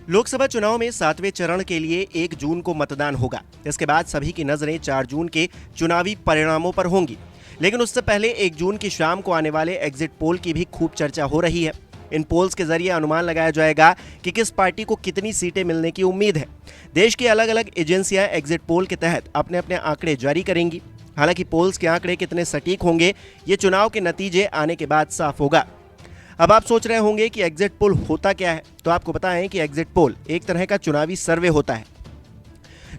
लोकसभा चुनाव में 7वें चरण के लिए 1 जून को मतदान होगा। इसके बाद सभी की नजरें 4 जून के चुनावी परिणामों पर होंगी। लेकिन उससे पहले 1 जून की शाम को आने वाले एग्जिट पोल की भी खूब चर्चा हो रही है। इन पोल्स के जरिए अनुमान लगाया जाएगा कि किस पार्टी को कितनी सीटें मिलने की उम्मीद है। देश की अलग अलग एजेंसियां एग्जिट पोल के तहत अपने अपने आंकड़े जारी करेंगी। हालांकि पोल्स के आंकड़े कितने सटीक होंगे, ये चुनाव के नतीजे आने के बाद साफ होगा। अब आप सोच रहे होंगे कि एग्जिट पोल होता क्या है, तो आपको बताएं कि एग्जिट पोल एक तरह का चुनावी सर्वे होता है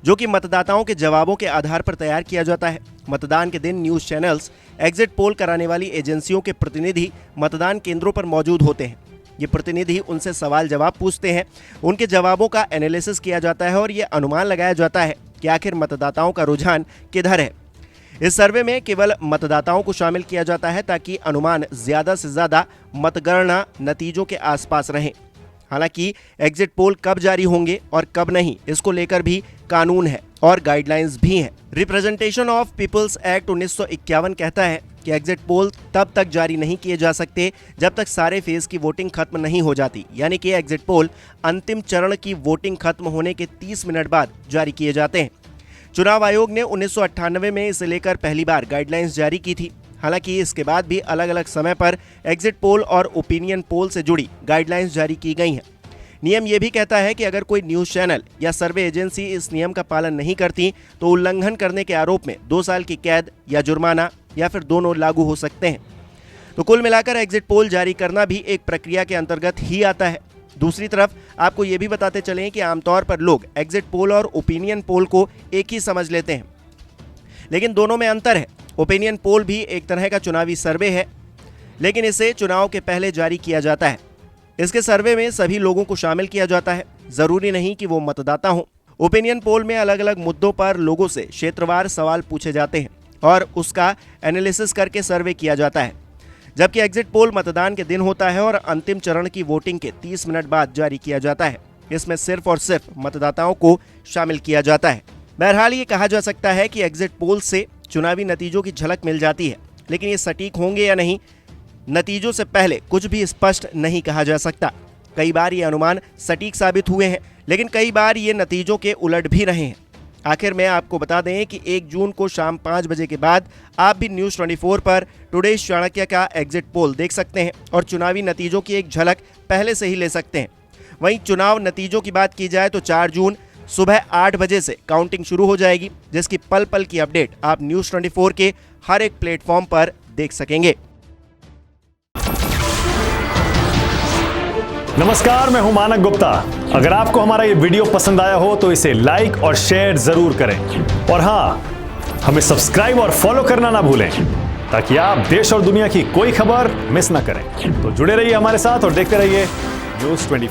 जो कि मतदाताओं के जवाबों के आधार पर तैयार किया जाता है। मतदान के दिन न्यूज चैनल्स एग्जिट पोल कराने वाली एजेंसियों के प्रतिनिधि मतदान केंद्रों पर मौजूद होते हैं। ये प्रतिनिधि उनसे सवाल जवाब पूछते हैं, उनके जवाबों का एनालिसिस किया जाता है और ये अनुमान लगाया जाता है कि आखिर मतदाताओं का रुझान किधर है। इस सर्वे में केवल मतदाताओं को शामिल किया जाता है ताकि अनुमान ज्यादा से ज्यादा मतगणना नतीजों के आसपास रहें। हालांकि एग्जिट पोल कब जारी होंगे और कब नहीं, इसको लेकर भी कानून है और गाइडलाइंस भी हैं। रिप्रेजेंटेशन ऑफ पीपल्स एक्ट 1951 कहता है कि एग्जिट पोल तब तक जारी नहीं किए जा सकते जब तक सारे फेज की वोटिंग खत्म नहीं हो जाती, यानी कि एग्जिट पोल अंतिम चरण की वोटिंग खत्म होने के 30 मिनट बाद जारी किए जाते हैं। चुनाव आयोग ने 1998 में इसे लेकर पहली बार गाइडलाइंस जारी की थी। हालांकि इसके बाद भी अलग अलग समय पर एग्जिट पोल और ओपिनियन पोल से जुड़ी गाइडलाइंस जारी की गई हैं। नियम यह भी कहता है कि अगर कोई न्यूज चैनल या सर्वे एजेंसी इस नियम का पालन नहीं करती तो उल्लंघन करने के आरोप में 2 साल की कैद या जुर्माना या फिर दोनों लागू हो सकते हैं। तो कुल मिलाकर एग्जिट पोल जारी करना भी एक प्रक्रिया के अंतर्गत ही आता है। दूसरी तरफ आपको ये भी बताते चलें कि आमतौर पर लोग एग्जिट पोल और ओपिनियन पोल को एक ही समझ लेते हैं, लेकिन दोनों में अंतर है। ओपिनियन पोल भी एक तरह का चुनावी सर्वे है, लेकिन इसे चुनाव के पहले जारी किया जाता है। इसके सर्वे में सभी लोगों को शामिल किया जाता है, जरूरी नहीं कि वो मतदाता हों। ओपिनियन पोल में अलग अलग मुद्दों पर लोगों से क्षेत्रवार सवाल पूछे जाते हैं और उसका एनालिसिस करके सर्वे किया जाता है, जबकि एग्जिट पोल मतदान के दिन होता है और अंतिम चरण की वोटिंग के 30 मिनट बाद जारी किया जाता है। इसमें सिर्फ और सिर्फ मतदाताओं को शामिल किया जाता है। बहरहाल ये कहा जा सकता है कि एग्जिट पोल से चुनावी नतीजों की झलक मिल जाती है, लेकिन ये सटीक होंगे या नहीं, नतीजों से पहले कुछ भी स्पष्ट नहीं कहा जा सकता। कई बार ये अनुमान सटीक साबित हुए हैं, लेकिन कई बार ये नतीजों के उलट भी रहे हैं। आखिर में आपको बता दें कि 1 जून को शाम 5 बजे के बाद आप भी न्यूज़ 24 पर टुडे चाणक्य का एग्जिट पोल देख सकते हैं और चुनावी नतीजों की एक झलक पहले से ही ले सकते हैं। वहीं चुनाव नतीजों की बात की जाए तो 4 जून सुबह 8 बजे से काउंटिंग शुरू हो जाएगी, जिसकी पल पल की अपडेट आप न्यूज़ 24 के हर एक प्लेटफॉर्म पर देख सकेंगे। नमस्कार, मैं हूं मानक गुप्ता। अगर आपको हमारा ये वीडियो पसंद आया हो तो इसे लाइक और शेयर जरूर करें, और हाँ, हमें सब्सक्राइब और फॉलो करना ना भूलें ताकि आप देश और दुनिया की कोई खबर मिस ना करें। तो जुड़े रहिए हमारे साथ और देखते रहिए न्यूज़ 24।